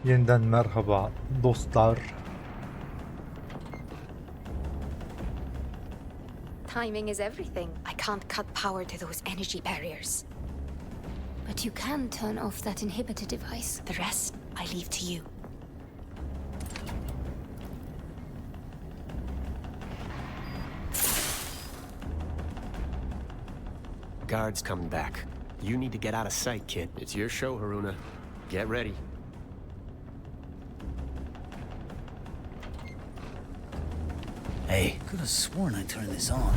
Yeniden merhaba dostlar. Timing is everything. I can't cut power to those energy barriers. But you can turn off that inhibitor device. The rest, I leave to you. Guard's coming back. You need to get out of sight, kid. It's your show, Haruna. Get ready. Hey, could have sworn I turned this on.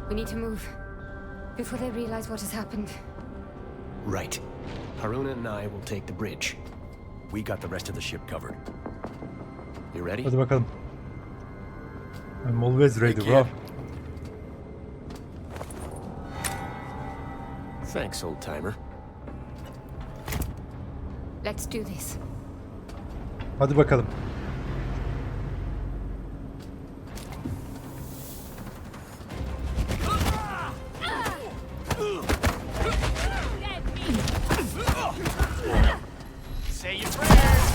We need to move before they realize what has happened. Right. Haruna and I will take the bridge. We got the rest of the ship covered. You ready? Hadi bakalım. I'm always ready, Hey, bro. kid. Thanks, old timer. Let's do this. Hadi bakalım. Say your prayers.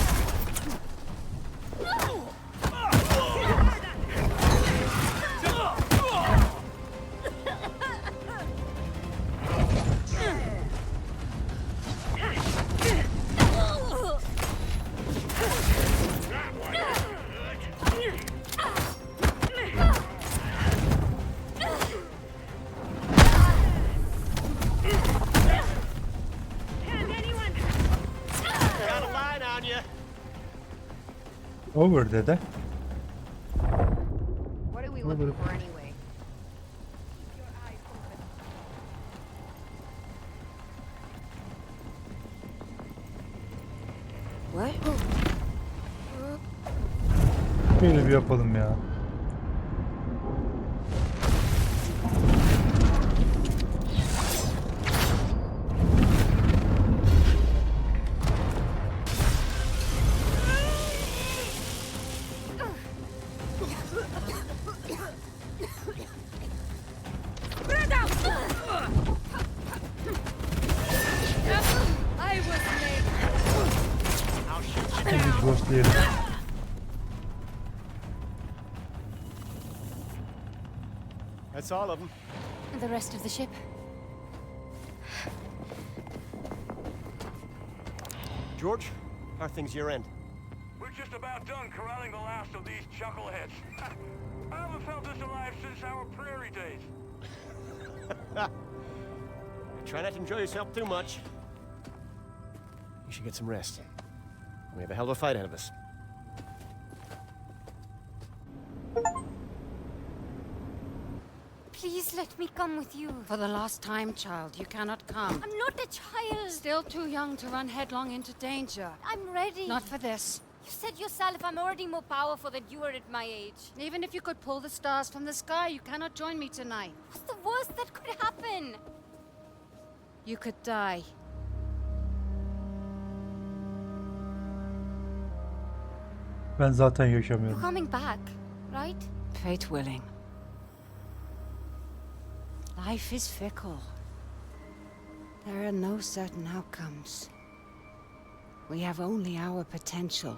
Got a line on you. Over dede. What are we looking for anyway? What? Böyle bir yapalım ya. I was late. I'll shoot you Şimdi down. ghostlayalım. That's all of them. The rest of the ship? George, how are things your end? We're just about done corralling the last of these chuckleheads. I haven't felt this alive since our prairie days. Try not to enjoy yourself too much. You should get some rest. We have a hell of a fight ahead of us. Please let me come with you. For the last time, child, you cannot come. I'm not a child. Still too young to run headlong into danger. I'm ready. Not for this. You said yourself I'm already more powerful than you are at my age. Even if you could pull the stars from the sky, you cannot join me tonight. What's the worst that could happen? You could die. Ben zaten You're yaşamıyorum. coming back, right? Fate willing. Life is fickle. There are no certain outcomes. We have only our potential.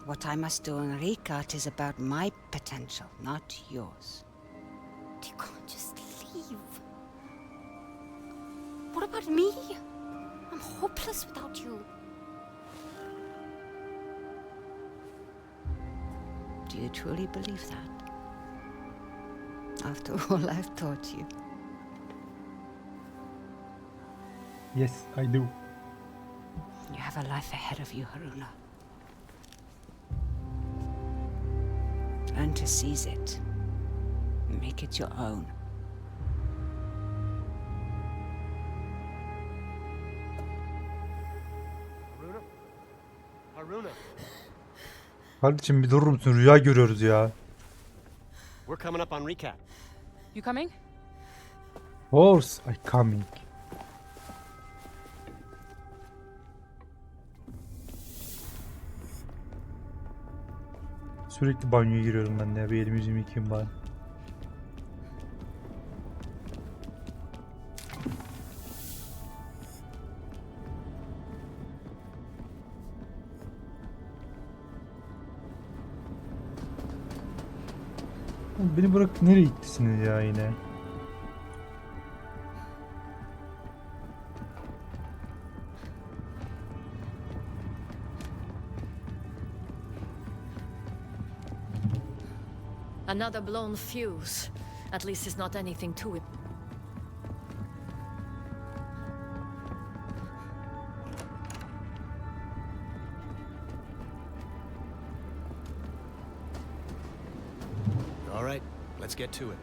What I must do in Rikard is about my potential, not yours. You can't just leave. What about me? I'm hopeless without you. Do you truly believe that? After all I've taught you. Yes, I do. You have a life ahead of you, Haruna. Learn to seize it. Make it your own. Haruna? Haruna? Kardeşim bir durur musun? Rüya görüyoruz ya. We're coming up on recap. You coming? Horse I coming. Sürekli banyoya giriyorum ben de ya. Bir elimi yüzümü yıkayayım bari. Beni bırak nereye gittisiniz ya yine? Another blown fuse. At least it's not anything to it. All right, let's get to it.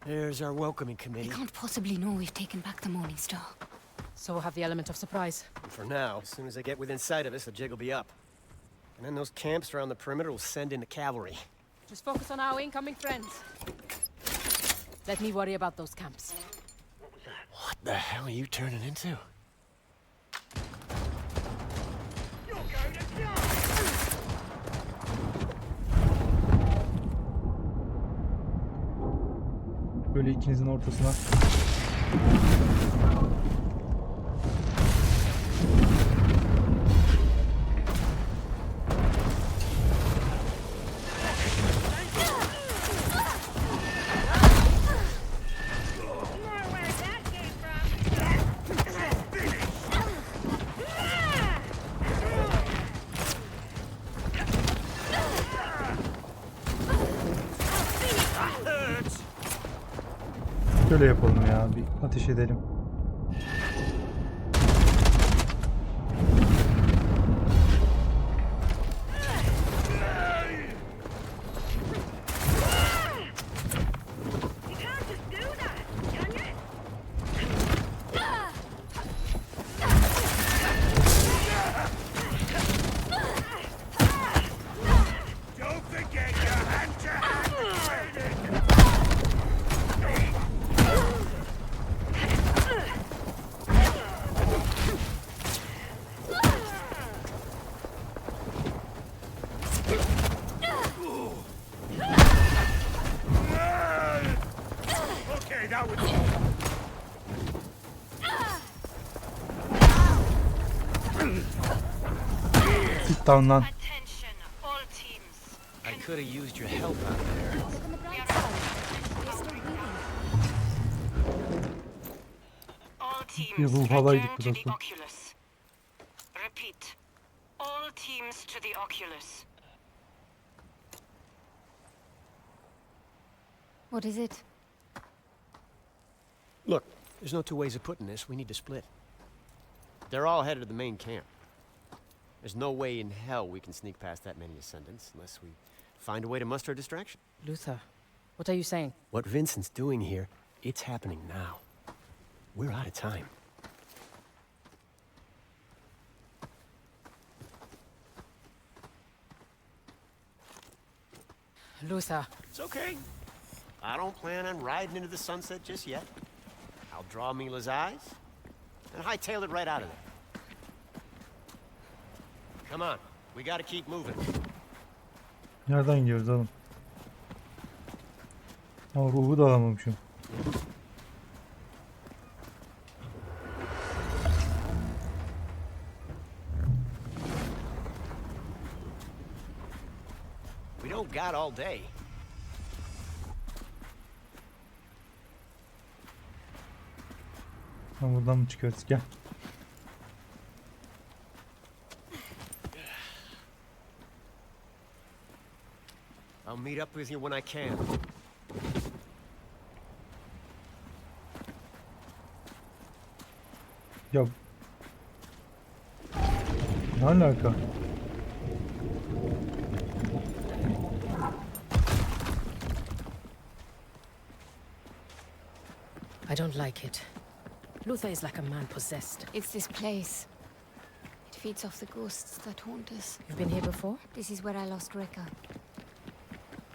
There's our welcoming They committee. can't possibly know we've taken back the Morning Star. So we'll have the element of surprise. And for now, as soon as they get within sight of us, the jig will be up. And then those camps around the perimeter will send in the cavalry. Just focus on our incoming friends. Let me worry about those camps. What the hell are you turning into? Böyle ikinizin ortasına. Şöyle yapalım ya, bir ateş edelim. Don't forget your hand-to-hand training! Okay, that was... Sit down lan. Attention, all teams. I could have used your help out there. Look on the bright side. They're still breathing. All Bir teams ruh halaydık return to the burası. Oculus. Repeat. All teams to the Oculus. What is it? Look, there's no two ways of putting this. We need to split. They're all headed to the main camp. There's no way in hell we can sneak past that many ascendants unless we find a way to muster a distraction. Luther, what are you saying? What Vincent's doing here, it's happening now. We're out of time. Luther, It's okay. I don't plan on riding into the sunset just yet. I'll draw Mila's eyes and hightail it right out of there. Come on, we gotta keep moving. Nereden gidiyoruz oğlum? Ama ruhu da alamamışım. We don't got all day. Ha, buradan mı çıkıyoruz? Gel. I'll meet up with you when I can. Ya. Ne alaka? I don't like it. Luther is like a man possessed. It's this place. It feeds off the ghosts that haunt us. You've been here before? This is where I lost Rekka.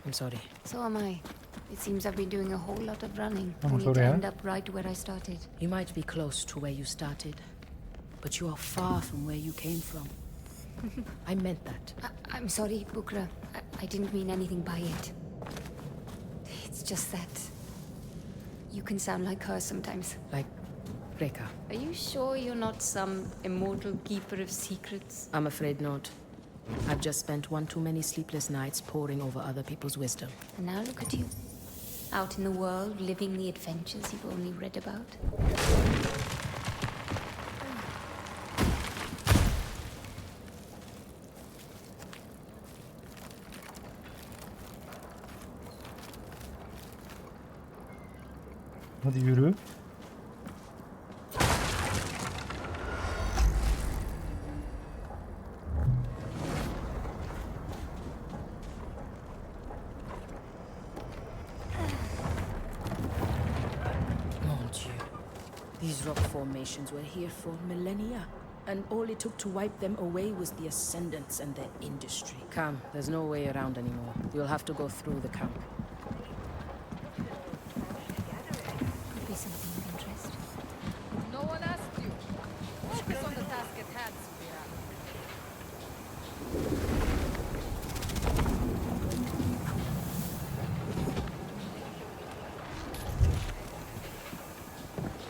I'm sorry. So am I. It seems I've been doing a whole lot of running, I'm only sorry, to huh? end up right where I started. You might be close to where you started, but you are far from where you came from. I meant that. I'm sorry, Bukra. I didn't mean anything by it. It's just that... you can sound like her sometimes. Like Rekka. Are you sure you're not some immortal keeper of secrets? I'm afraid not. I've just spent one too many sleepless nights poring over other people's wisdom. And now look at you. Out in the world, living the adventures you've only read about. Hadi yürü. Mon Dieu. These rock formations were here for millennia, and all it took to wipe them away was the Ascendants and their industry. Come, there's no way around anymore. You'll have to go through the camp. Could be something of interest. No one asked you. Focus on the task at hand, Sophia.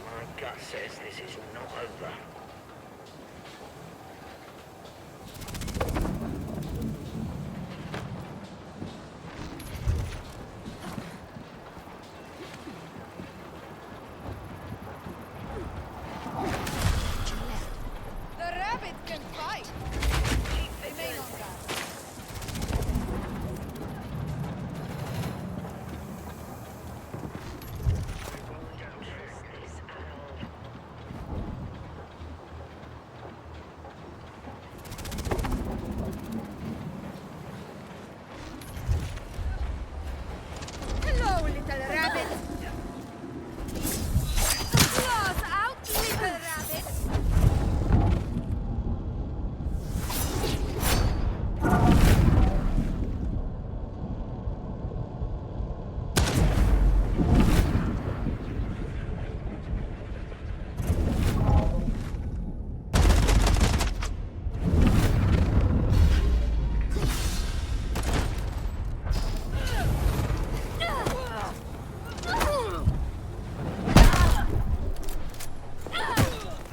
My gut says this is not over. The rabbit can fight! Remain on guard. Hello, little rabbit! Claws out, little rabbit!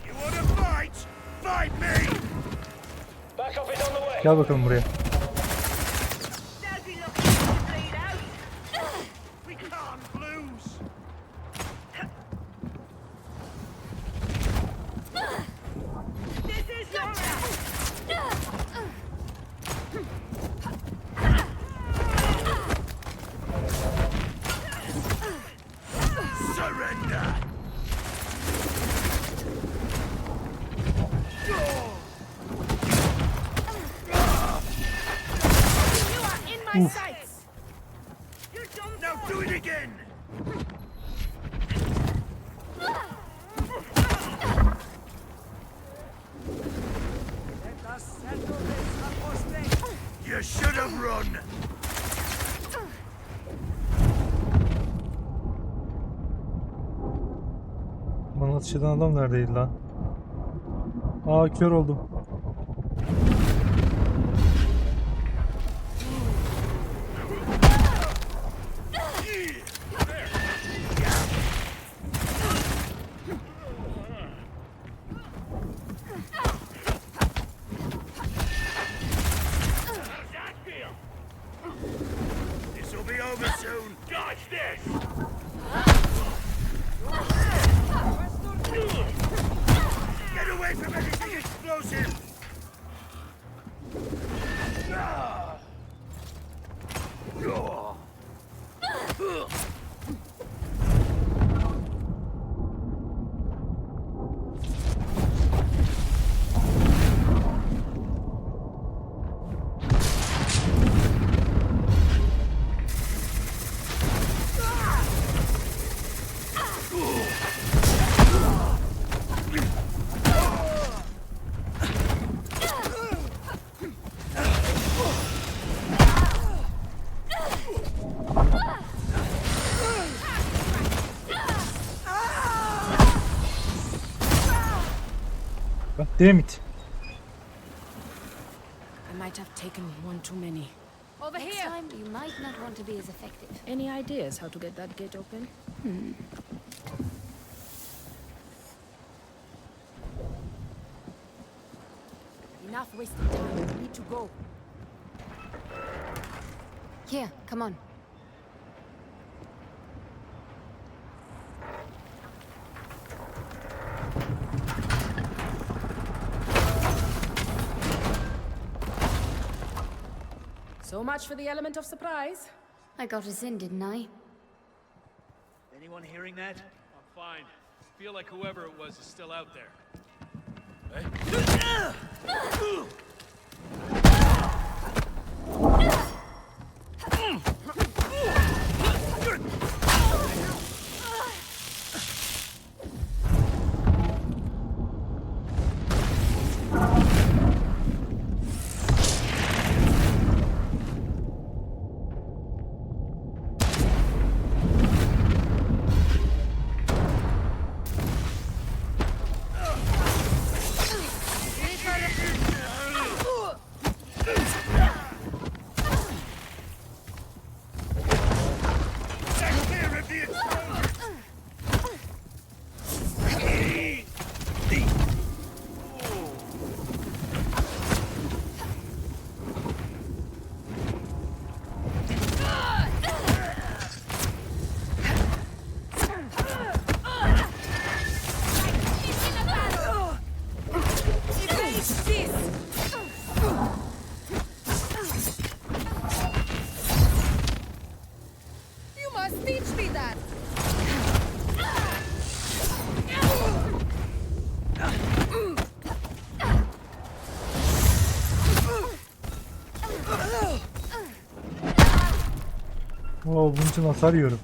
You wanna fight? Fight me! Backup is on the way! Gel bakalım buraya. They'll be looking to bleed out. We can't lose! This is your round. Surrender! You are in my sights. You don't Now do it again! You should have run! Bana atış eden adam neredeydi lan? Aa, kör oldum. This'll be over soon! Dodge this! Get away from anything explosive! Damn it. I might have taken one too many. Over Next here. time, you might not want to be as effective. Any ideas how to get that gate open? Enough wasted time. We need to go. Here, come on. So much for the element of surprise. I got us in, didn't I? Anyone hearing that? I'm fine. Feel like whoever it was is still out there. You must teach me that. Oo, bunun için hasar yiyorum.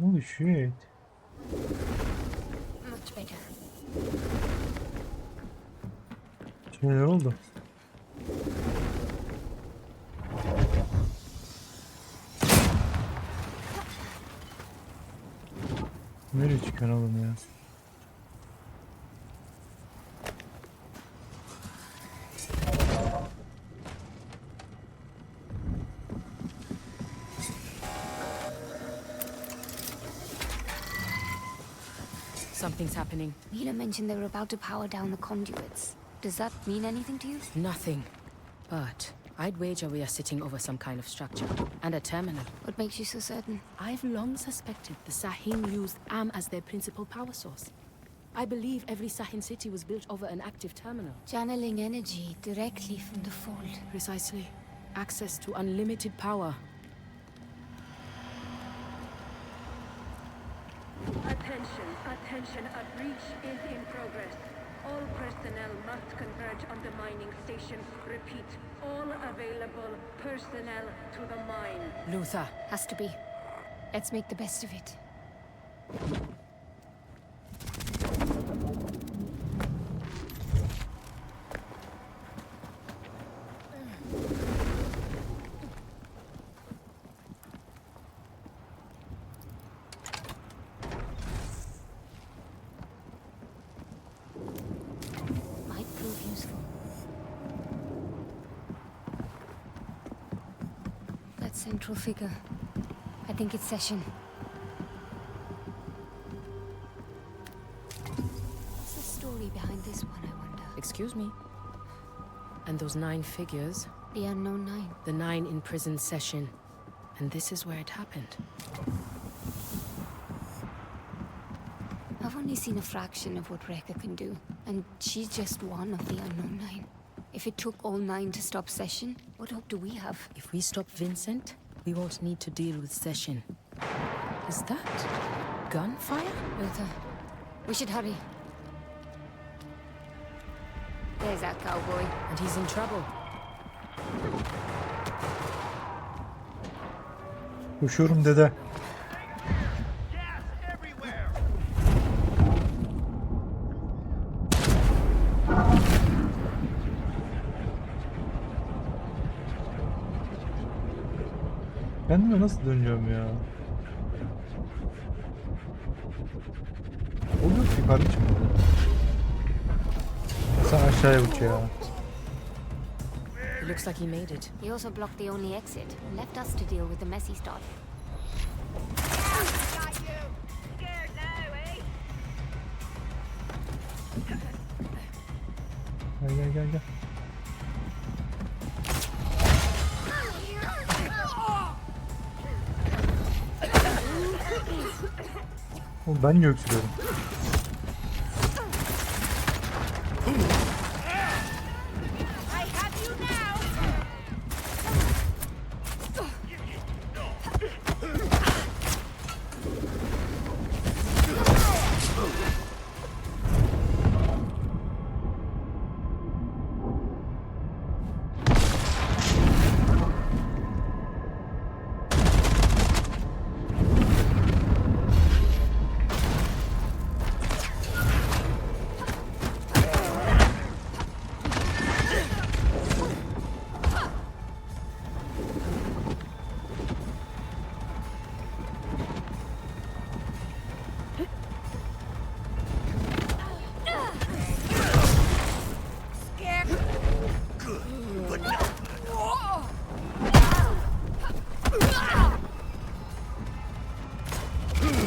Holy shit. Much better. Şeyler oldu. Nereye çıkıyor oğlum ya? Something's happening. Mila mentioned they were about to power down the conduits. Does that mean anything to you? Nothing. But I'd wager we are sitting over some kind of structure. And a terminal. What makes you so certain? I've long suspected the Sahin used Am as their principal power source. I believe every Sahin city was built over an active terminal. Channeling energy directly from the Fold. Precisely. Access to unlimited power. Attention, attention, a breach is in progress. All personnel must converge on the mining station. Repeat, all available personnel to the mine. Luther. Has to be. Let's make the best of it. Might prove useful. That central figure. I think it's Session. What's the story behind this one, I wonder? Excuse me. And those 9 figures? The Unknown Nine. The 9 in prison session. And this is where it happened. I've only seen a fraction of what Rekka can do, and she's just one of the Unknown Nine. If it took all 9 to stop Session, what hope do we have? If we stop Vincent, We won't need to deal with Session. Is that gunfire? Luther, we should hurry. There's that cowboy. And he's in trouble. Koşuyorum dede. Kendime nasıl dönüyorum ya? Oluyor ki kardeşim. Sen aşağıya uç ya. It looks like he made it. He also blocked the only exit and left us to deal with the messy stuff. Gel. Oğlum ben niye öksürüyorum?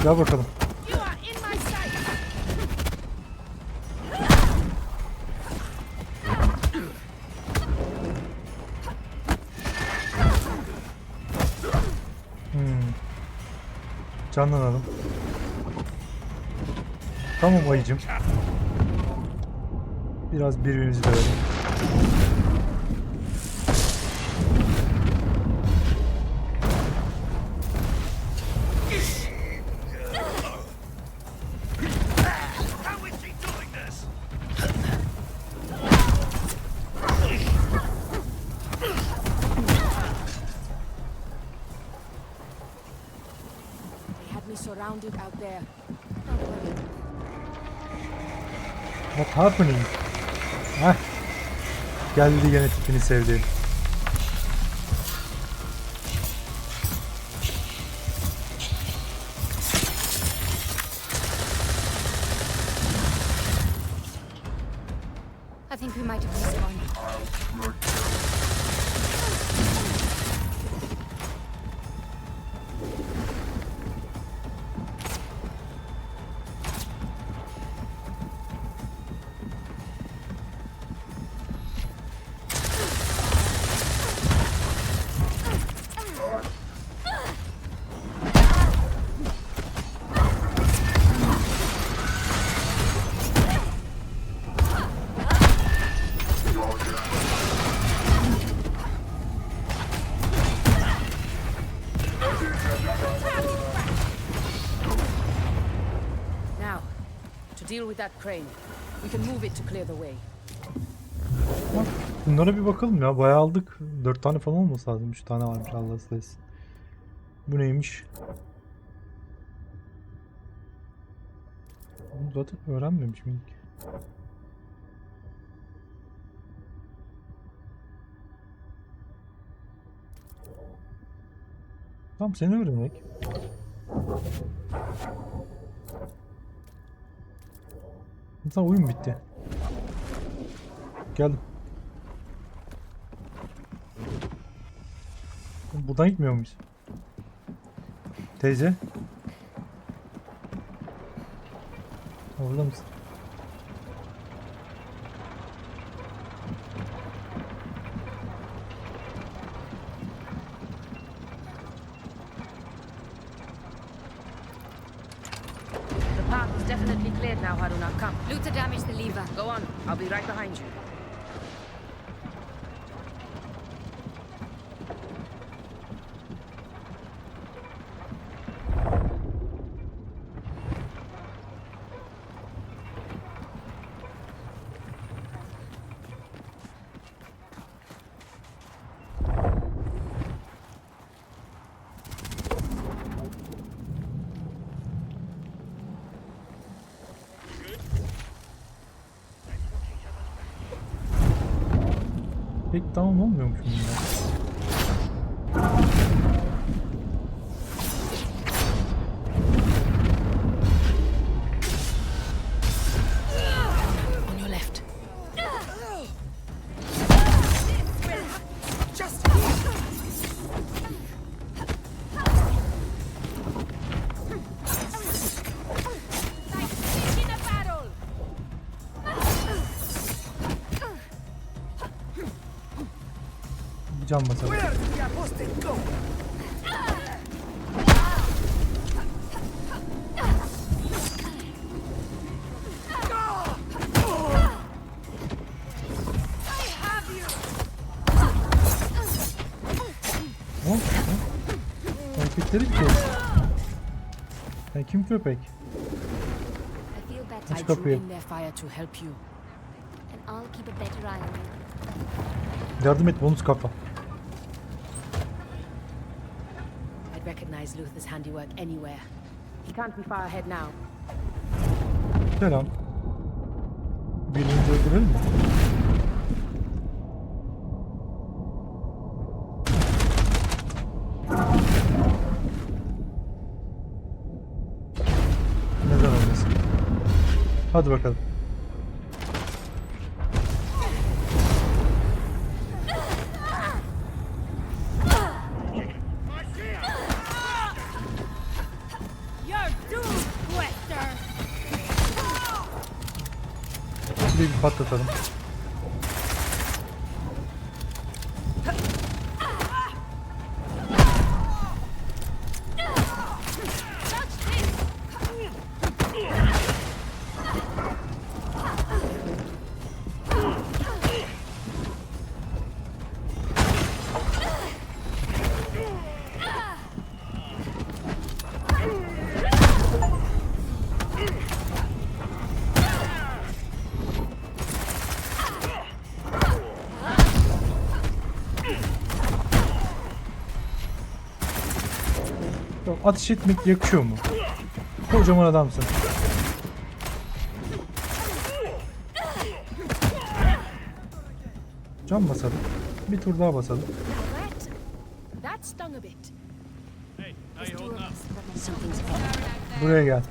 Gel bakalım. Canlanalım. Tamam ayıcım. Biraz birbirimizi dövelim. Surrounded out there. What happening? Heh. Geldi gene tipini sevdi. I think we might have missed one. Deal with that crane. We can move it to clear the way. Bunlara bir bakalım ya. Bayağı aldık. 4 tane falan olması lazım. 3 tane varmış Allah sayesinde. Bu neymiş? Bunu zaten öğrenmemiş miydik? Tamam seni öğrenek. Zaten oyun bitti. Geldim. Buradan gitmiyor muyuz? Teyze. Orada mısın? Definitely cleared now, Haruna. Come. Luther damaged the lever. Go on. I'll be right behind you. Pek tamam olmuyormuş bunlar. On your left. Bir can basalım. Ne oldu? Hareketleri bir şey. Sen kim köpek? I feel better. Aç I drew kapıyı. in their fire to help you. And I'll keep a better eye on you. Yardım et bonus kafa. I'd recognize Luther's handiwork anywhere. He can't be far ahead now. Selam. Birini öldürelim mi? Neden olmasın? Hadi bakalım. Şurayı bir patlatalım. Ya, ateş etmek yakışıyor mu? Kocaman adamsın. Can basalım. Bir tur daha basalım. Alright. That stung a bit. Hey, how you holding up? Something's off. Buraya gel.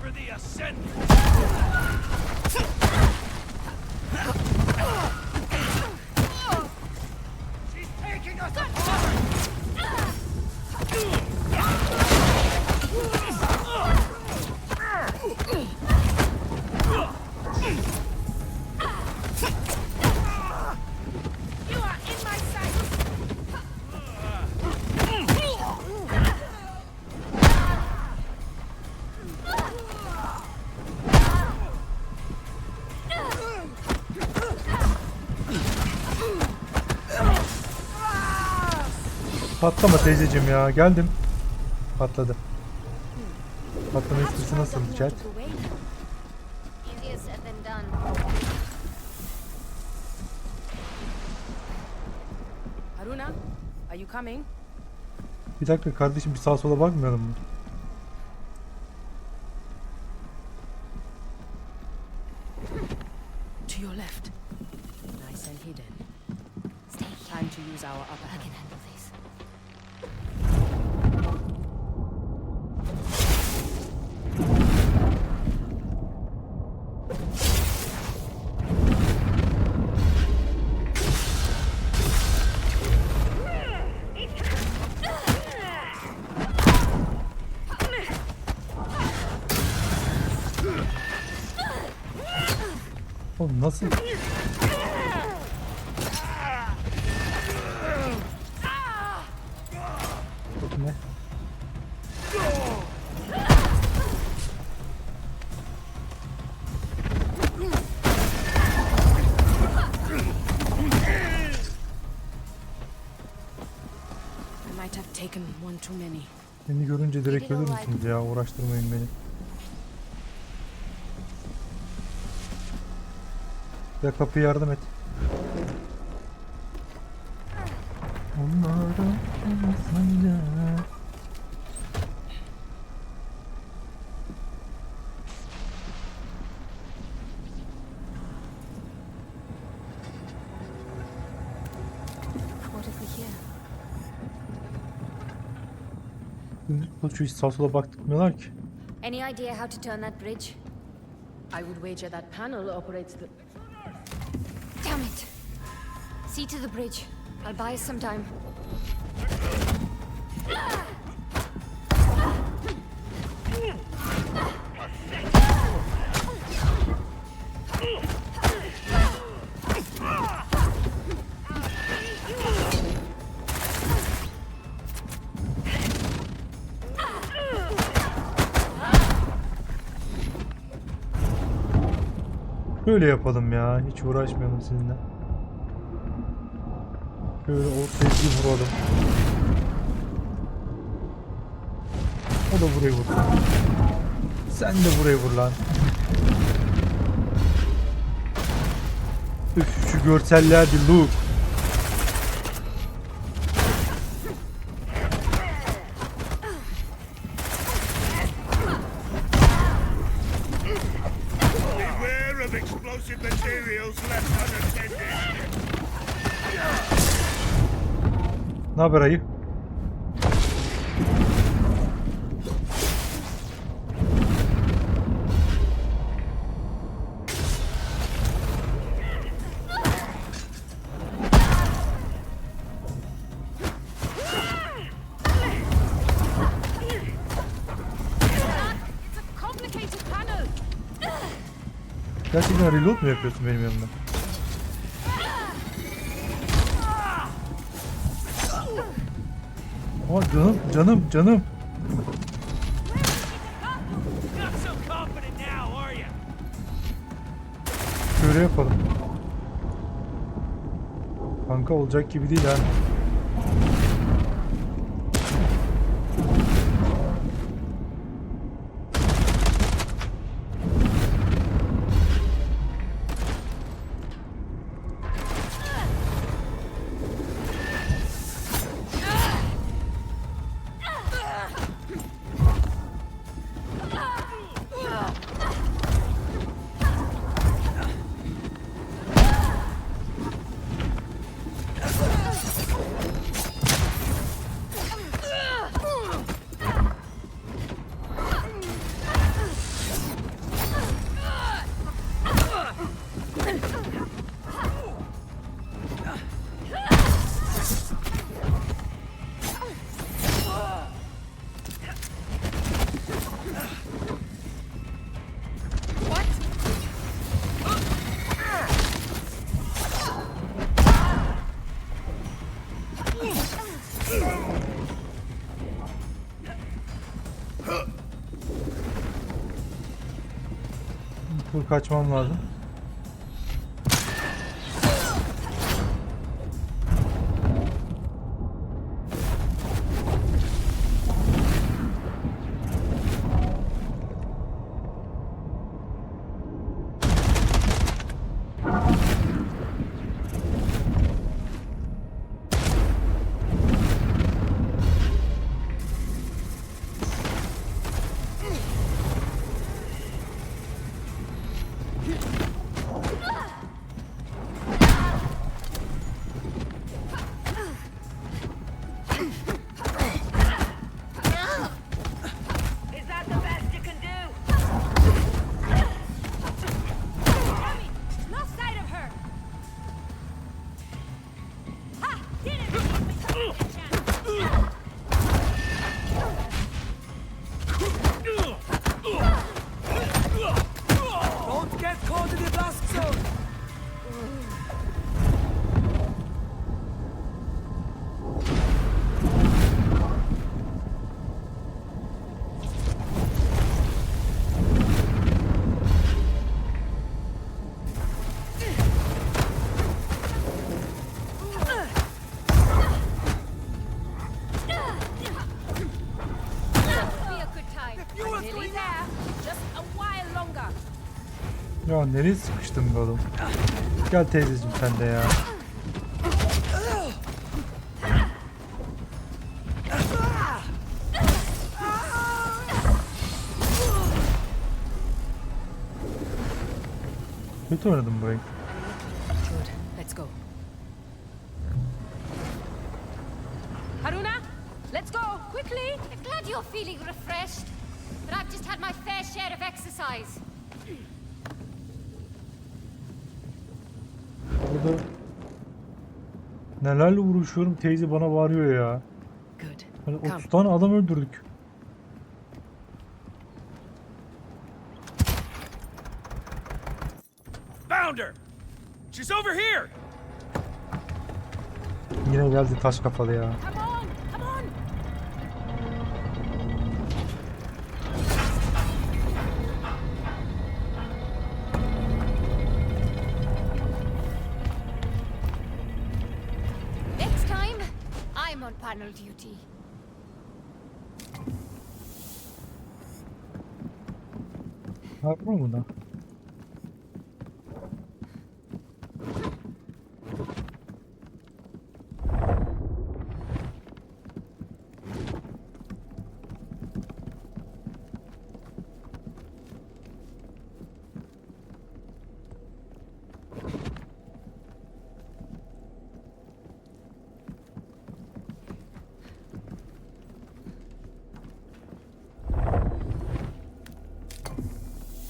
For the ascendant! She's taking us apart! You are in my sight. Patlama teyzeciğim ya. Geldim. Patladı. Patlama esprisi nasıl chat? Easier said than done. Haruna, are you coming? Bir dakika kardeşim, bir sağa sola bakmayalım mı? To your left. Nice and hidden. Stay here. Time to use our upper I hand. can handle this. Oğlum nasıl? Ne? I might have taken one too many. Beni görünce direkt ölür müsünüz ya? Uğraştırmayın beni. Ya kapıya yardım et. Onlardan sana. Şu hiç sağa sola bakmıyorlar ki. Any idea how to turn that bridge? I would wager that panel operates the... Damn it! See to the bridge. I'll buy us some time. Böyle yapalım ya. Hiç uğraşmayalım sizinle. Böyle ortaya bir vuralım. O da burayı vur. Sen de burayı vur lan. Üf, şu görselliğe bir look. Beware of explosive materials left unattended. Ne haber ayı? Gerçekten reload mu yapıyorsun benim yanımda? Aa, canım. Not so confident now, are you? Şöyle yapalım. Kanka olacak gibi değil ha. Dur, kaçmam lazım. Ya nereye sıkıştın be oğlum? Gel teyzeciğim sen de ya. Kötü oynadım burayı. Good. Let's go. Haruna, let's go quickly. glad you're feeling refreshed, but I've just had my fair share of exercise. Burada nelerle uğraşıyorum, teyze bana bağırıyor ya. Good. Hani Come. 30 tane adam öldürdük. Found her! She's over here! Yine geldi taş kafalı ya. Come on! Come on! Next time, I'm on panel duty. Ne yapıyor buna?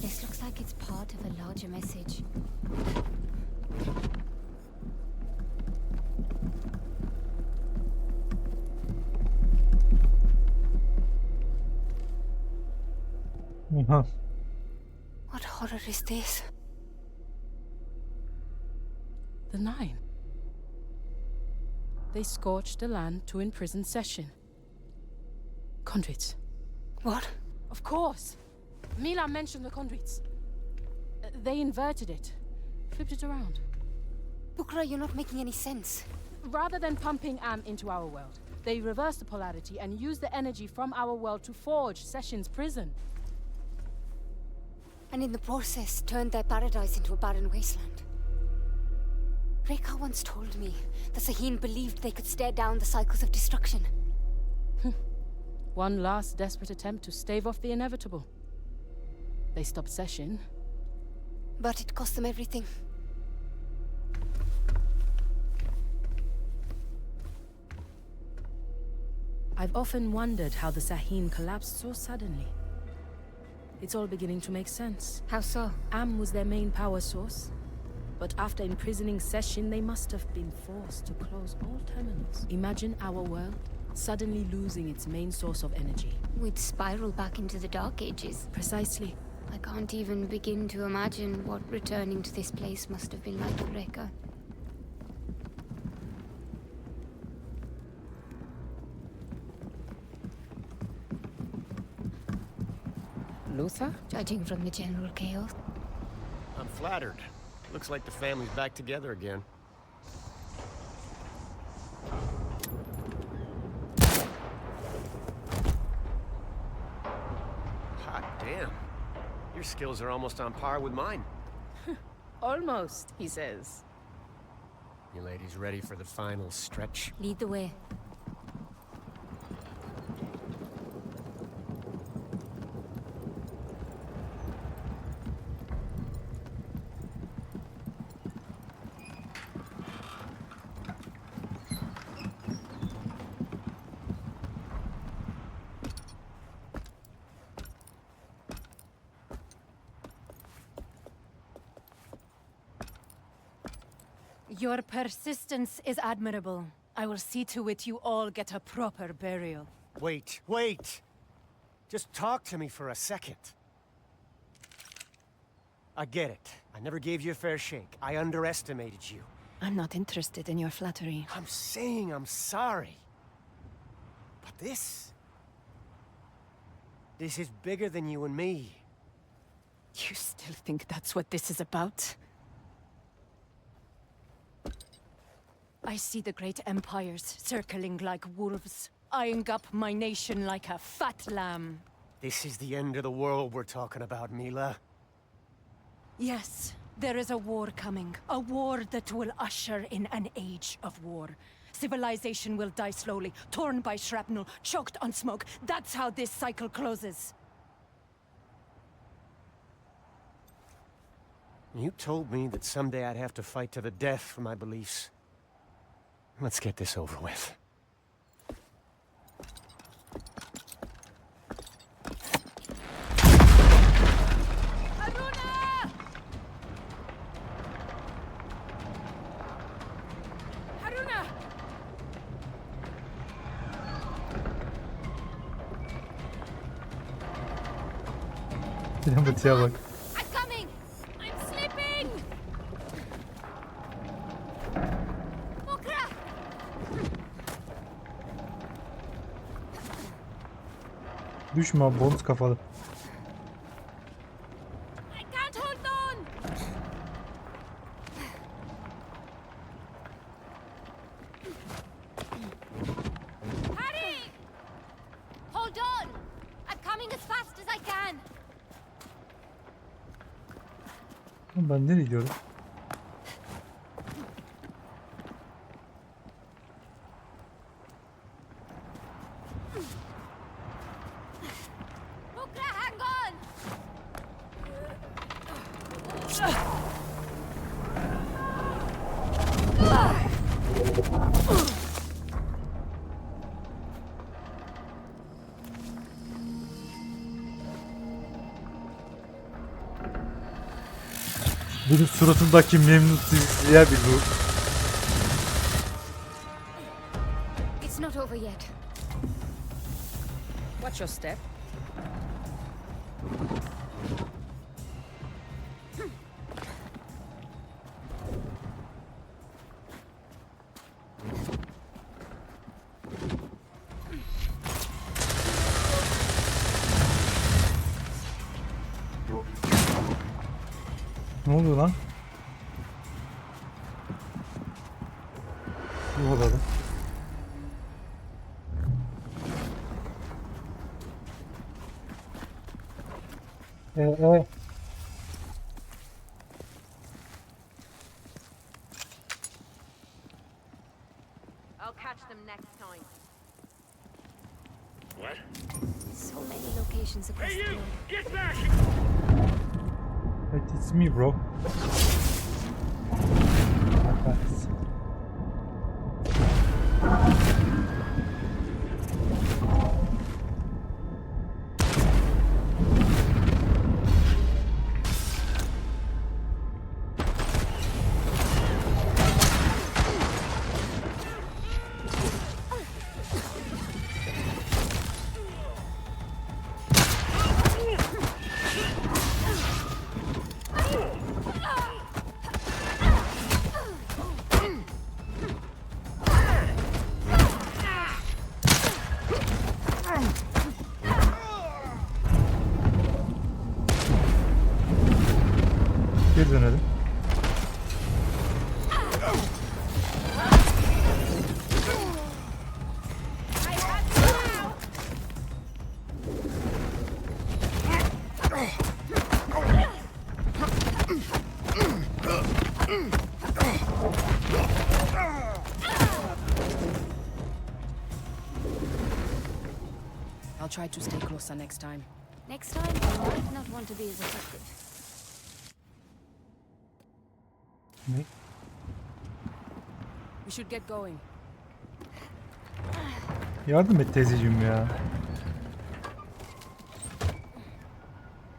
This looks like it's part of a larger message. Aha. What horror is this? The Nine. They scorched the land to imprison Session. Conduits. What? Of course! Mila mentioned the conduits. They inverted it. Flipped it around. Bukra, you're not making any sense. Rather than pumping Am into our world, they reversed the polarity and used the energy from our world to forge Session's prison. And in the process, turned their paradise into a barren wasteland. Rekha once told me the Sahin believed they could stare down the cycles of destruction. One last desperate attempt to stave off the inevitable. They stopped Session. But it cost them everything. I've often wondered how the Sahin collapsed so suddenly. It's all beginning to make sense. How so? Am was their main power source. But after imprisoning Session, they must have been forced to close all terminals. Imagine our world suddenly losing its main source of energy. We'd spiral back into the Dark Ages. Precisely. I can't even begin to imagine what returning to this place must have been like for Rekha. Luther? Judging from the general chaos. I'm flattered. Looks like the family's back together again. Hot damn. Your skills are almost on par with mine. Almost, he says. You ladies ready for the final stretch? Lead the way. Your persistence is admirable. I will see to it you all get a proper burial. Wait, wait! Just talk to me for a second. I get it. I never gave you a fair shake. I underestimated you. I'm not interested in your flattery. I'm saying I'm sorry. But this is bigger than you and me. You still think that's what this is about? I see the great empires circling like wolves, eyeing up my nation like a fat lamb. This is the end of the world we're talking about, Mila. Yes, there is a war coming. A war that will usher in an age of war. Civilization will die slowly, torn by shrapnel, choked on smoke. That's how this cycle closes. You told me that someday I'd have to fight to the death for my beliefs. Let's get this over with. Sinematiğe bak. I'm coming! I'm slipping! Bukra! Düşme abi, bonus kafalı. I can't hold on! Hurry! Hold on! I'm coming as fast as I can! Ben nereye gidiyorum? Bukra, hang on! Bunun suratındaki memnuniyet bir bu. It's not over yet. Watch your step. Ne oluyor lan? Yuvarladım. Evet. I'll catch them next time. What? So many locations across the globe. Get back! It's me bro. Thanks. Geri dönelim. I'll try to stay closer next time. Next time, I might not want to be as effective. Ne? We should get going. Yardım et teyzeciğim ya.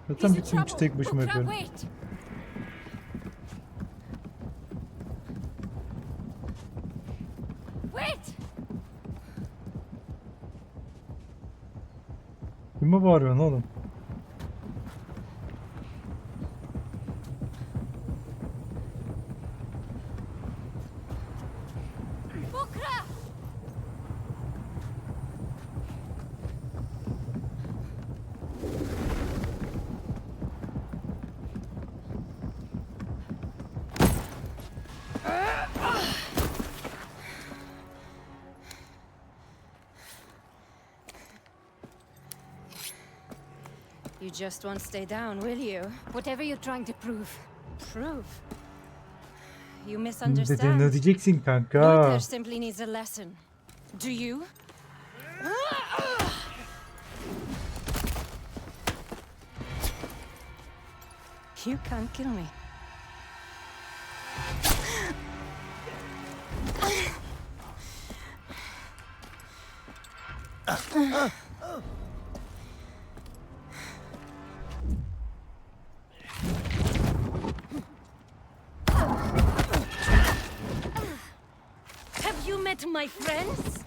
Zaten bütün gücü tek başıma Bukra, yapıyorum. wait! Wait! Kime bağırıyorsun oğlum? Bukra! You just won't stay down, will you? Whatever you're trying to prove. Prove. You Bedelini misunderstand. ödeyeceksin kanka. Luther simply needs a lesson. Do you? You can't kill me. Have you met my friends?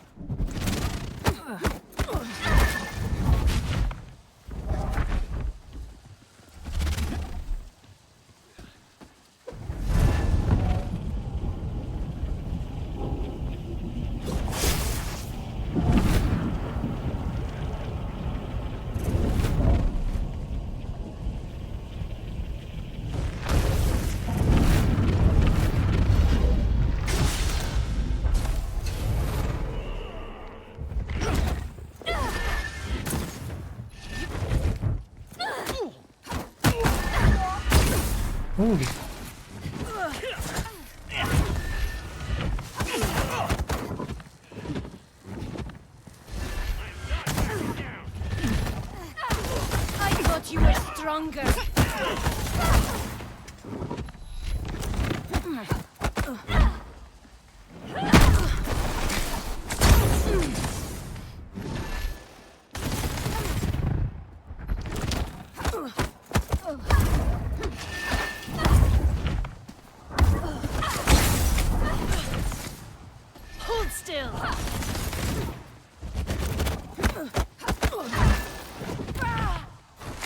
Ne oldu? I thought you were stronger. Hold still.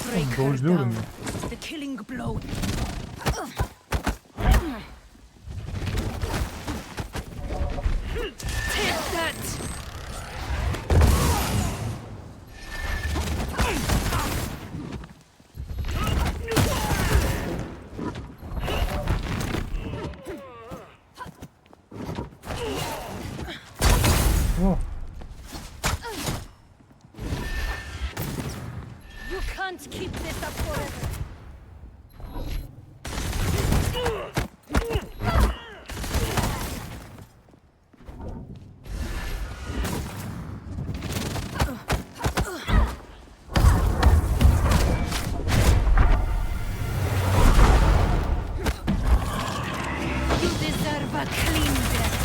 Break her Dojluyorum down. ya. The killing blow. Take that. Oh. You can't keep this up forever. You deserve a clean death.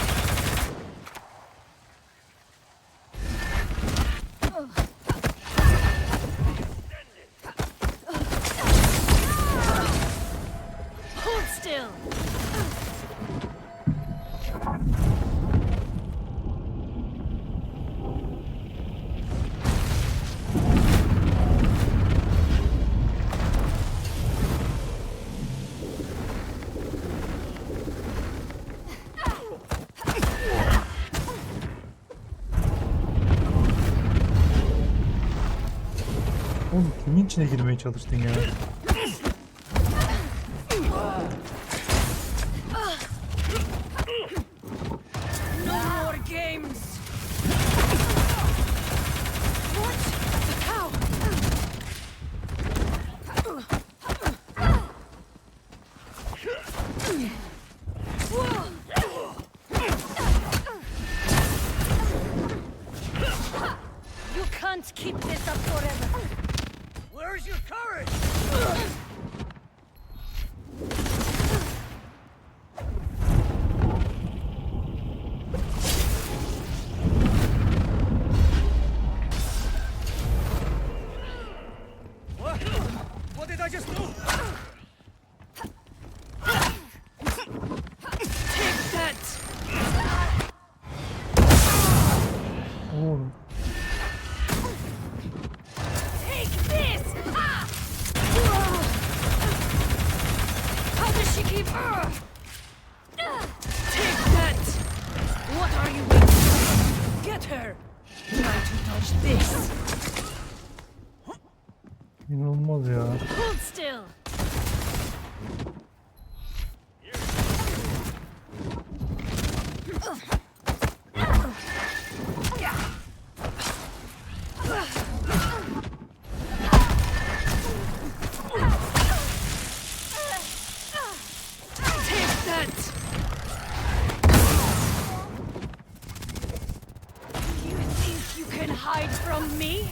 Hold still. Oğlum kimin içine girmeye çalıştın ya? No more games. What? The cow. You can't keep this up forever. Where's your courage? What? What did I just do? Take that. Oğlum. Take this. Ah! How does she keep? Take that. What are you waiting for? Get her. Try to dodge this. İnanılmaz ya. Hold still. Take that. You think you can hide from me?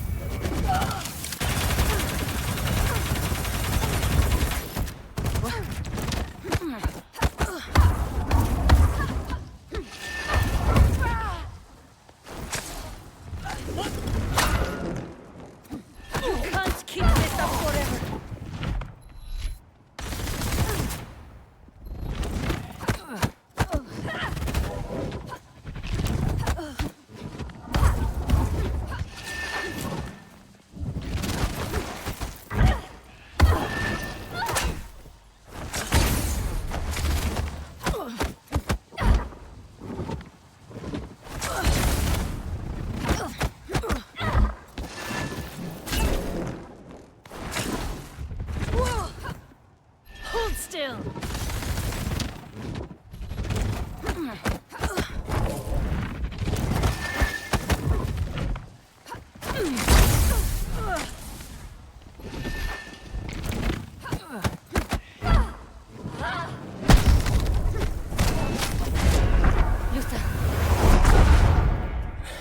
You can't keep this up forever. Hold still.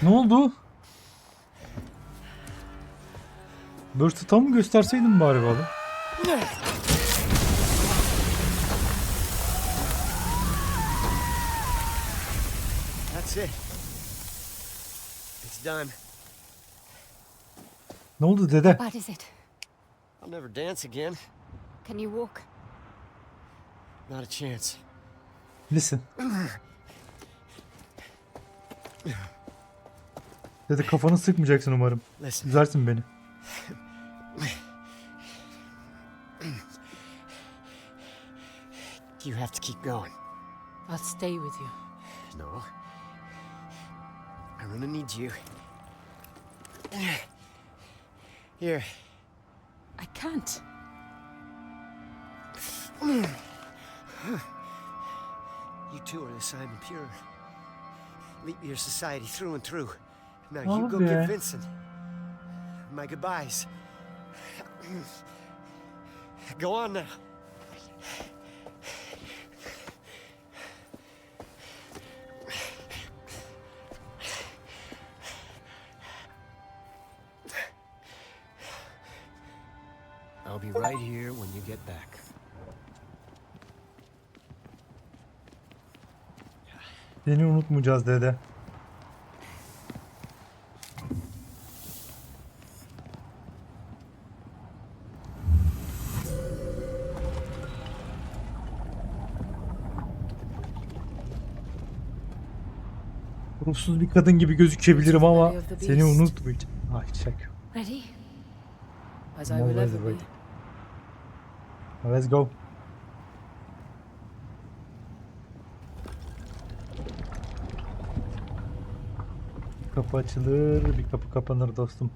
Ne oldu? Burst'ı tam mı gösterseydim bari bana? That's it. It's done. Ne oldu dede? What is it? I'll never dance again. Can you walk? Not a chance. Listen. Dede kafanı sıkmayacaksın umarım. Listen. Üzersin beni. You have to keep going. I'll stay with you. No. I'm gonna need you. Here. I can't. You two are the Simon Pure. Leap year society through and through. Now you go Abi. get Vincent. My goodbyes. Go on now. I'll be right here when you get back. Seni unutmayacağız dede. Ruhsuz bir kadın gibi gözükebilirim ama seni unutmayacağım. Ay şaka. Ready? As I will ever be. Let's go. Kapı açılır, bir kapı kapanır dostum.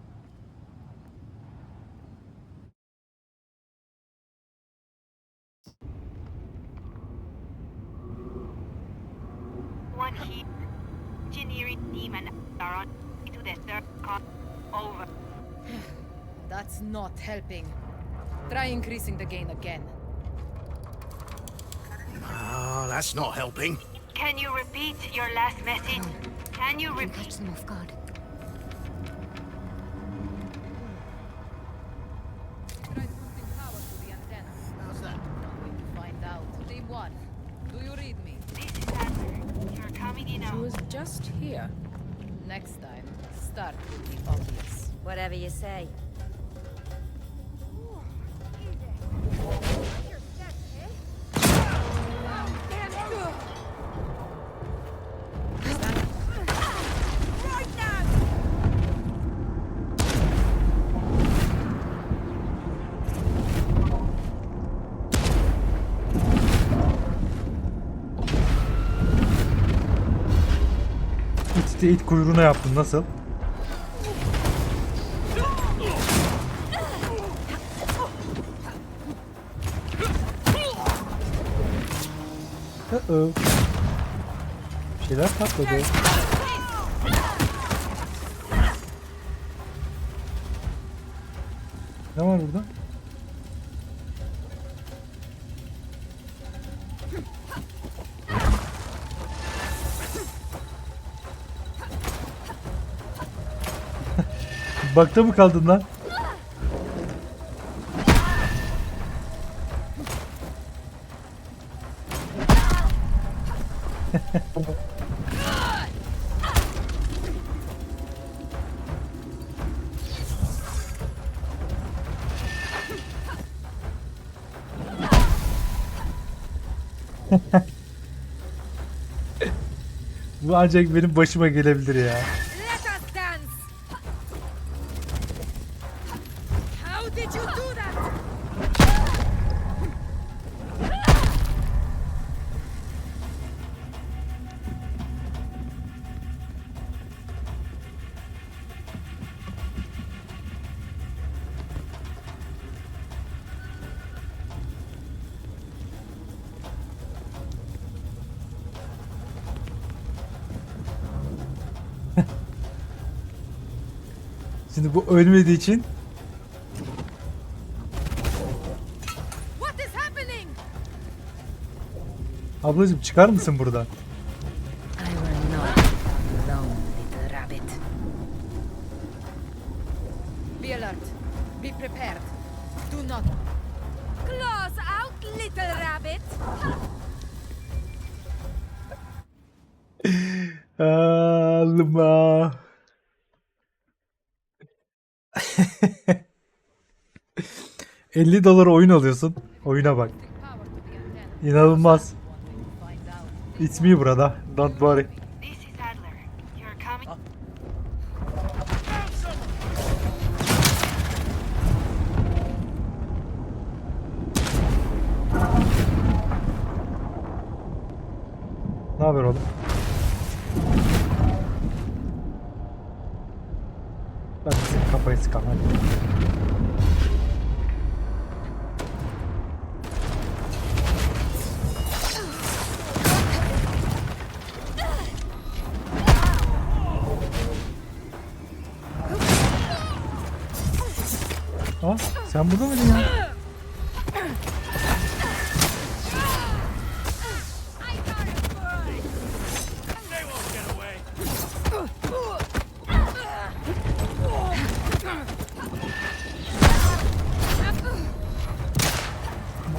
One heat engineering demon are on to the third car. Over. That's not helping. Try increasing the gain again. Ah, that's not helping. Can you repeat your last message? Can you Can repeat? catch them off guard. Try boosting power to the antenna. How's that? Not going to find out. Team 1, do you read me? This is Sander. You're coming in She out. was just here. Next time, start with the obvious. Whatever you say. İt kuyruğuna yaptın nasıl? Bir şeyler patladı. Ne var burada? Bakta mı kaldın lan? Bu ancak benim başıma gelebilir ya. Let us dance! How did you do that? Şimdi bu ölmediği için What is happening? ablacığım çıkar mısın buradan? I will not alone, little rabbit. Be prepared. Do not. Claws out, little rabbit. Alma. $50 oyun alıyorsun. Oyuna bak. İnanılmaz. It's me burada. Don't worry. Ne haber oğlum? Ben senin kafayı sıkan hadi. Aa, sen burada mıydın ya?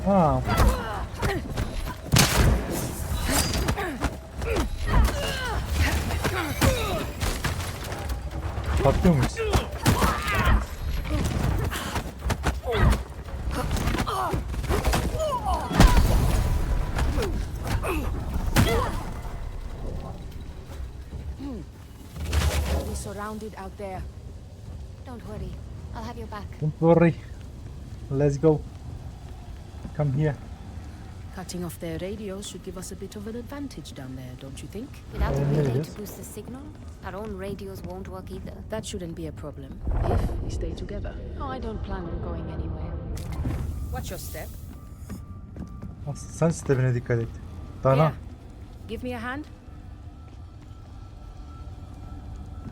Aa. Patlıyor muyuz? We're surrounded out there. Don't worry. I'll have your back. Don't worry. Let's go. Come here. Cutting off their radios should give us a bit of an advantage down there, don't you think? Without a There it relay is. to boost the signal, our own radios won't work either. That shouldn't be a problem if we stay together. Oh, I don't plan on going anywhere. Watch your step. Sen sistemine dikkat et. Dana. Here, give me a hand.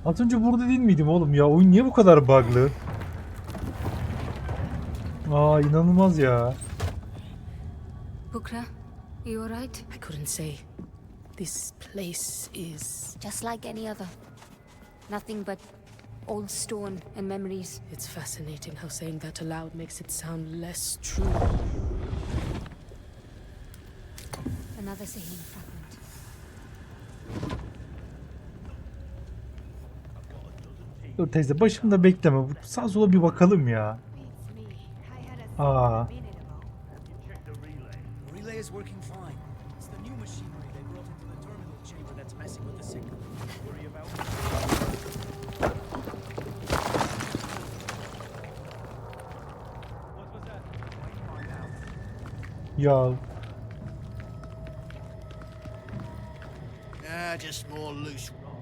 Az önce burada değil miydim oğlum ya? Oyun niye bu kadar bug'lı? Aa, inanılmaz ya. Bukra, you alright? I couldn't say. This place is... Just like any other. Nothing but old stone and memories. It's fascinating how saying that aloud makes it sound less true. Another Sahim fragment. Dur teyze, başımda bekleme. Sağ sola bir bakalım ya. Aa. Relay is working fine. It's the new machinery they brought into the terminal chamber that's messing with the signal. Worry about Ya just more loose rock.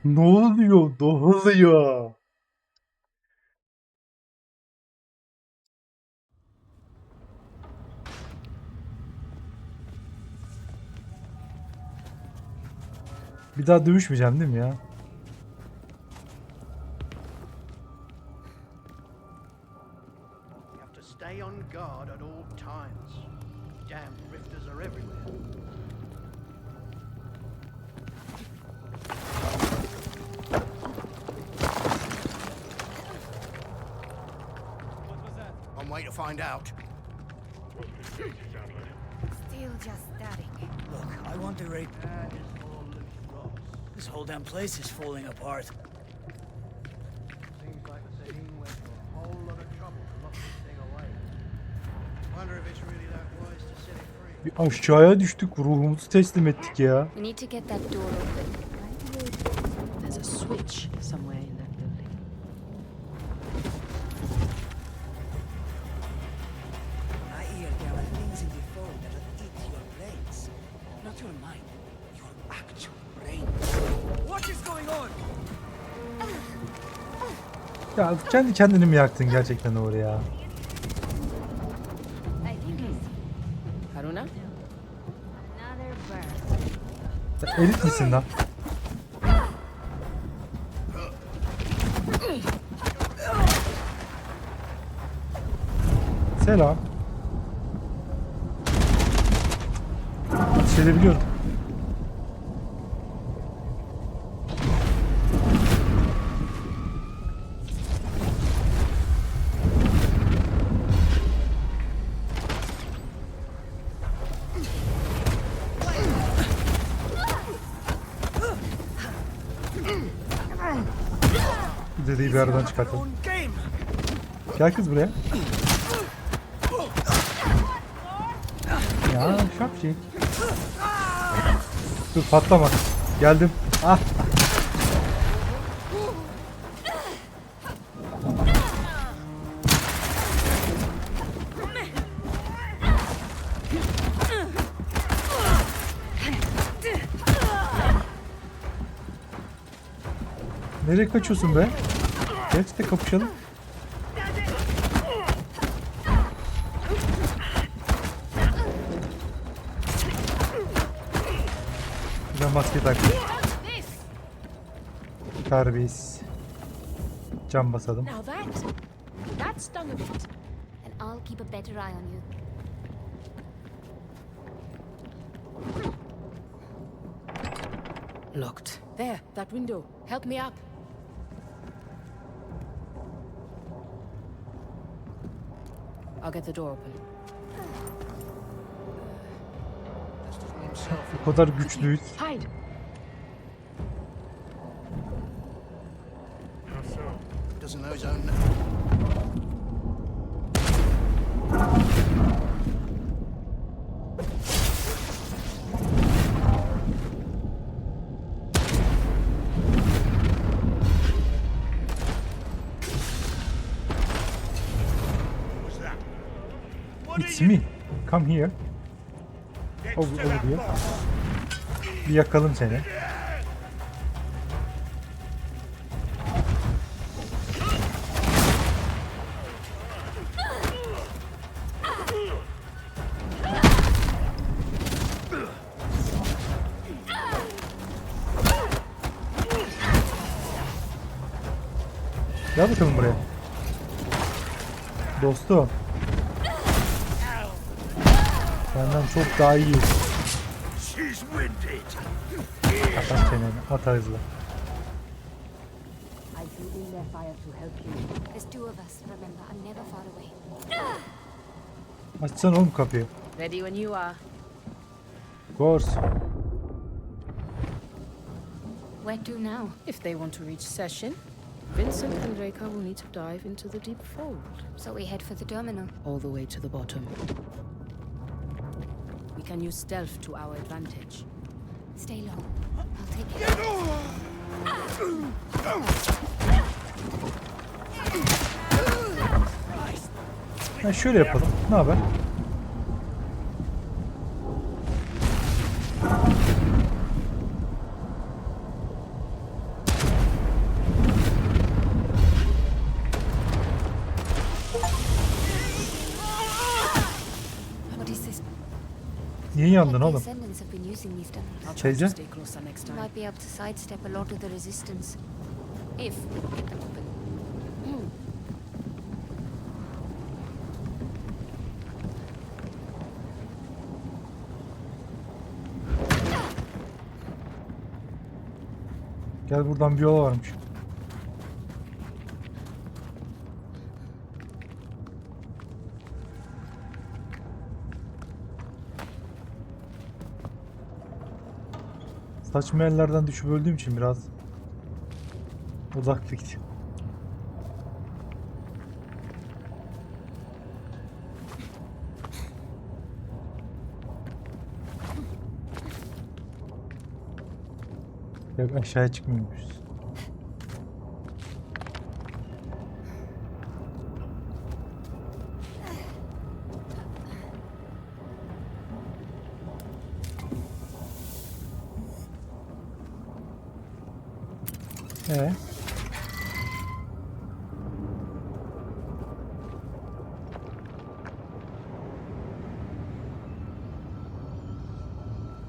ne oluyor? Ne oluyor? Bir daha dövüşmeyeceğim değil mi ya? You have to stay on guard at all times. Damn rifters are everywhere. One way to find out. Still just static. Look, I want to raid. This whole damn place is falling apart. Seems like the Sahim went to a whole lot of trouble to lock this thing away. Wonder if it's really that wise to set it free. Bir aşağıya düştük, ruhumuzu teslim ettik ya. We need to get that door open. There's a switch somewhere in that building. I hear there are things in the fold that'll eat your brains. Not your mind, your actual brain. What is going on? Ya kendi kendini mi yaktın gerçekten oraya? I think I see. Haruna? Sen elit misin lan? Selam. Atış edebiliyorum. Bu dedeyi bir aradan çıkartalım. Gel kız buraya. Ya şapşi. Dur patlama. Geldim. Ah. Nereye kaçıyorsun be? Geç de kapışalım. Ben maske taktım. Terbiyesiz. Cam basalım. Now that stung a bit. And I'll keep a better eye on you. Locked. There, that window. Help me up. I'll get the door open. O kadar güçlüyüz. Hide. Doesn't know his own. It's me. Come here. Over here. Bir yakalım seni. Gel bakalım buraya. Dostum. Benden çok daha iyi. Kapat çeneni, at hızlı. There's two of us, remember, I'm never far away. Açsana oğlum kapıyı. Ready when you are. Of course. Where to now? If they want to reach session, Vincent and Reka will need to dive into the deep fold. So we head for the terminal. All the way to the bottom. We can use stealth to our advantage. Stay low. I'll take it. Ha şöyle yapalım. Ne haber? What is this? Niye yandın The oğlum? Ascendants have been using these tunnels. I'll try Teyze? to stay closer next time. Might be able to sidestep a lot of the resistance. If we can get them open. Gel buradan bir yol varmış. Saçma yerlerden düşüp öldüğüm için biraz uzak gitti. Yok aşağıya çıkmıyormuşuz.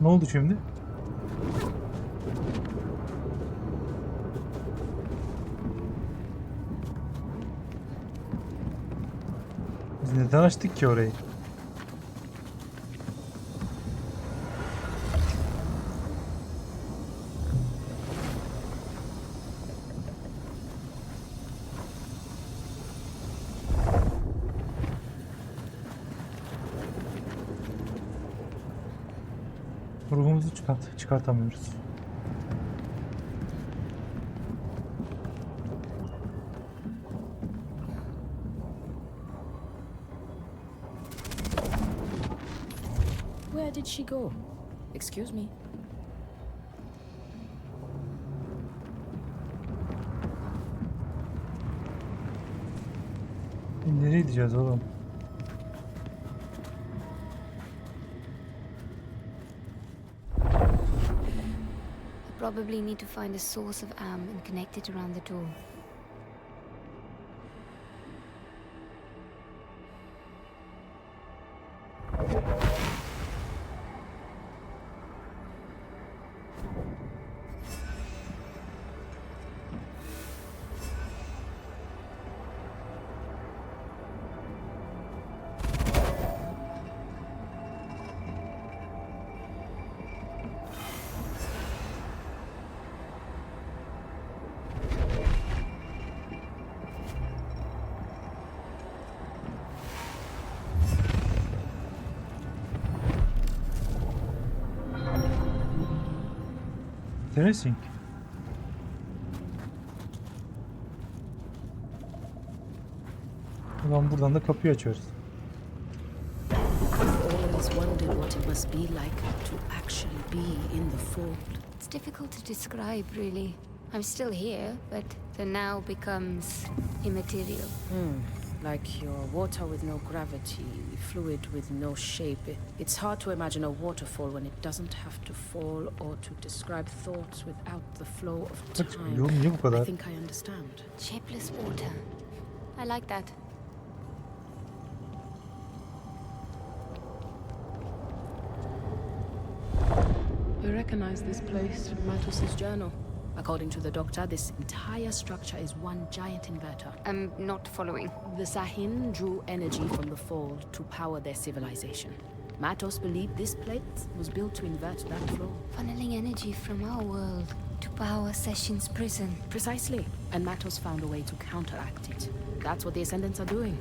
Ne oldu şimdi? Biz neden açtık ki orayı? Ruhumuzu çıkartamıyoruz. Where did she go? Excuse me. Nereye gideceğiz oğlum? I probably need to find a source of Am and connect it around the door. Interesting. Ulan buradan da kapıyı açıyoruz. Always wondered what it must be like to actually be in the fold. It's difficult to describe, really. I'm still here, but the now becomes immaterial. Like your water with no gravity, fluid with no shape. It's hard to imagine a waterfall when it doesn't have to fall or to describe thoughts without the flow of time. Yol niye bu kadar? I think I understand. Shapeless water. I like that. I recognize this place from Matos's journal. According to the doctor, this entire structure is one giant inverter. I'm not following. The Sahin drew energy from the fold to power their civilization. Matos believed this plate was built to invert that flow. Funneling energy from our world to power Session's prison. Precisely. And Matos found a way to counteract it. That's what the Ascendants are doing.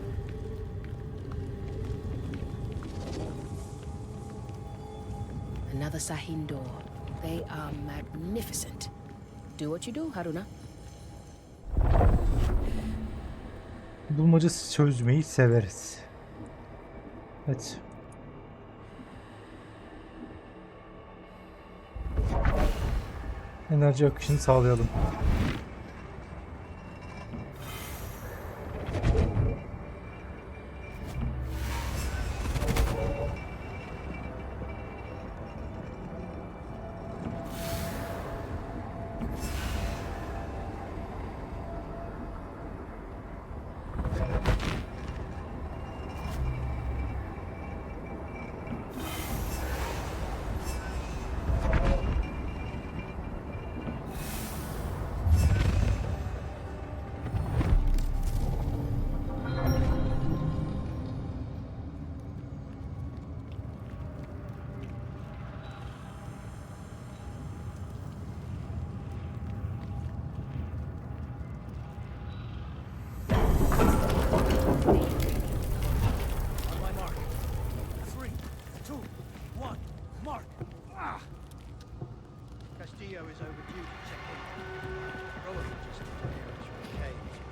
Another Sahin door. They are magnificent. Do what you do, Haruna. Bulmaca çözmeyi severiz. Evet. Enerji akışını sağlayalım.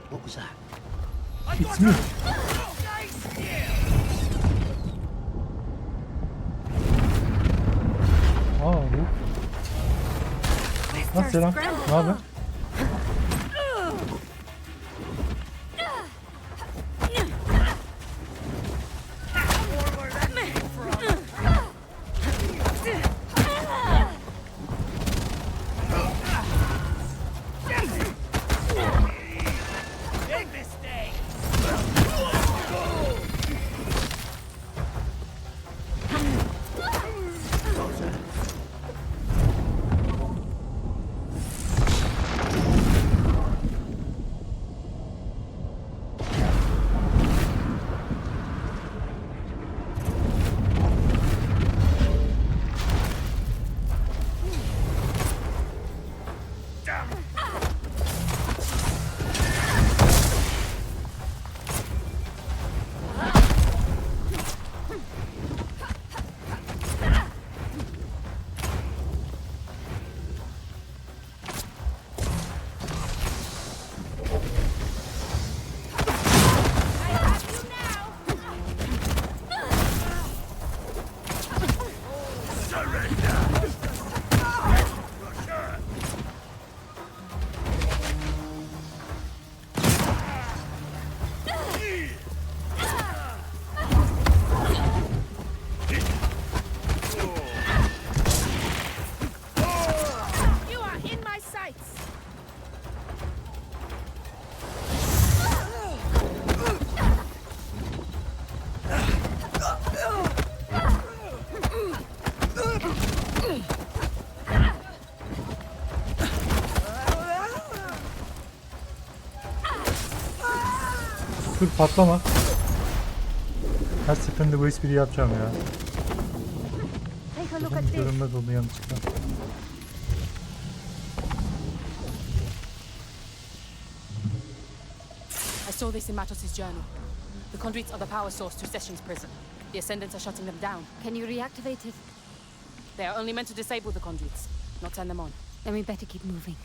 What was that? It's me. Aa bu. Ha selam. Ne haber? dur patlama. Her seferinde bu espriyi yapacağım ya. Take a look at this. Görünmez oldu yanlışlıkla. I saw this in Matos's journal. The conduits are the power source to Session's prison. The Ascendants are shutting them down. Can you reactivate it? They are only meant to disable the conduits, not turn them on. Then we better keep moving.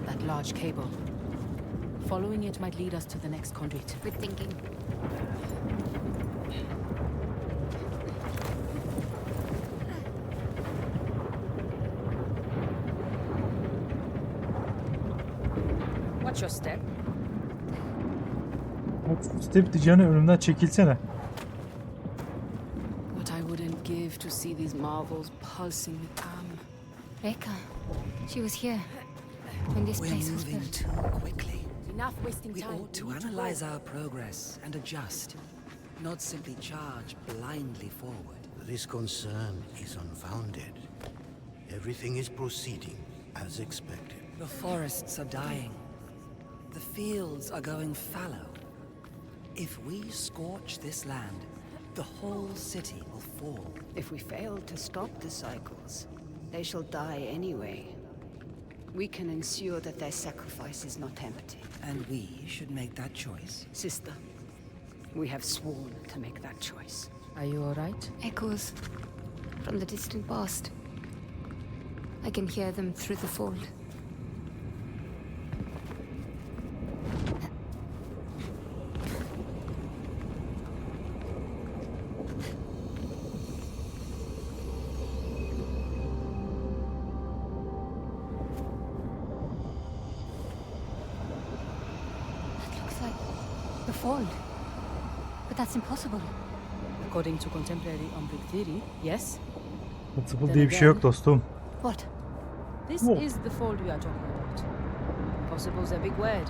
That large cable. Following it might lead us to the next conduit. Good thinking. Watch your step. Step diyeceğine önümden çekilsene. What I wouldn't give to see these marvels pulsing with Reka, she was here when this We're place was moving built. too quickly. Enough wasting We time. ought to analyze our progress and adjust, not simply charge blindly forward. This concern is unfounded. Everything is proceeding as expected. The forests are dying. The fields are going fallow. If we scorch this land, the whole city will fall. If we fail to stop the cycles, they shall die anyway. We can ensure that their sacrifice is not empty. And we should make that choice. Sister, we have sworn to make that choice. Are you all right? Echoes from the distant past. I can hear them through the fold. The fold. But that's impossible. According to contemporary Umbric theory, yes. Possible diye bir şey yok dostum. What? This Whoa. is the fold we are talking about. Possible is a big word.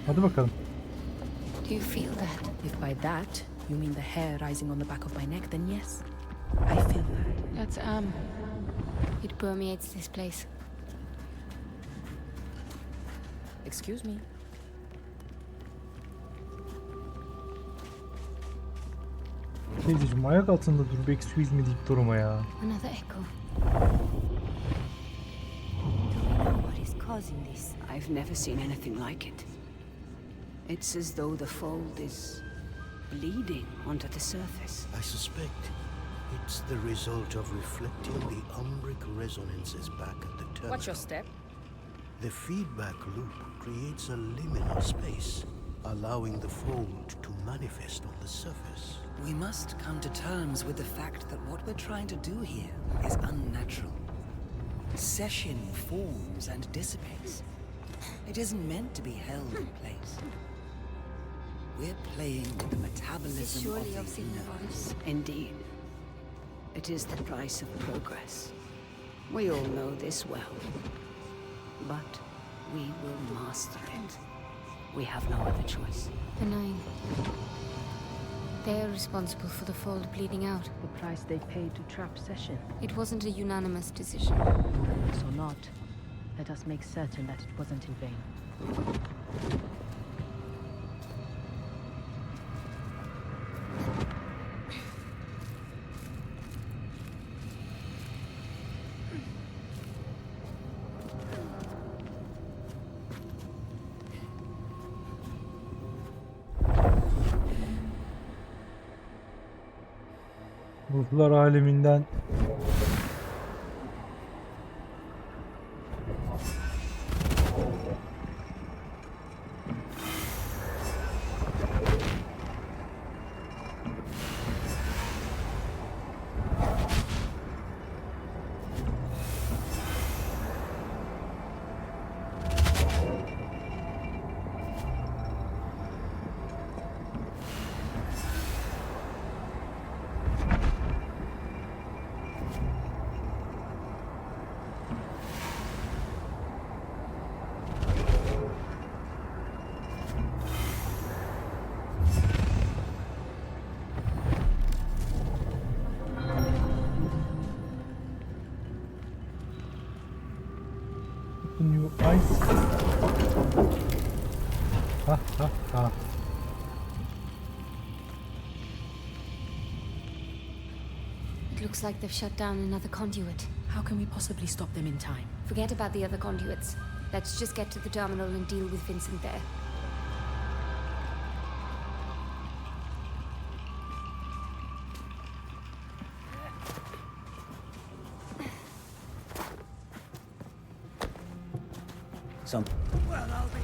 Hadi bakalım. Do you feel that? If by that you mean the hair rising on the back of my neck, then yes. I feel that. That's it permeates this place. Excuse me. Şey diyeceğim, ayak altında dur, excuse me deyip durma ya. Another echo. What is causing this? I've never seen anything like it. It's as though the fold is bleeding onto the surface. I suspect it's the result of reflecting the umbric resonances back at the terminal. Watch your step. The feedback loop creates a liminal space, allowing the fold to manifest on the surface. We must come to terms with the fact that what we're trying to do here is unnatural. Session forms and dissipates. It isn't meant to be held in place. We're playing with the metabolism surely of the universe. Indeed. It is the price of progress. We all know this well. But we will master it. We have no other choice. The nine. They're responsible for the fold bleeding out. The price they paid to trap Session. It wasn't a unanimous decision. Unanimous or not, let us make certain that it wasn't in vain. Ruhlar aleminden Nice. Ha ha ha. It looks like they've shut down another conduit. How can we possibly stop them in time? Forget about the other conduits. Let's just get to the terminal and deal with Vincent there. Some. Well, I'll be.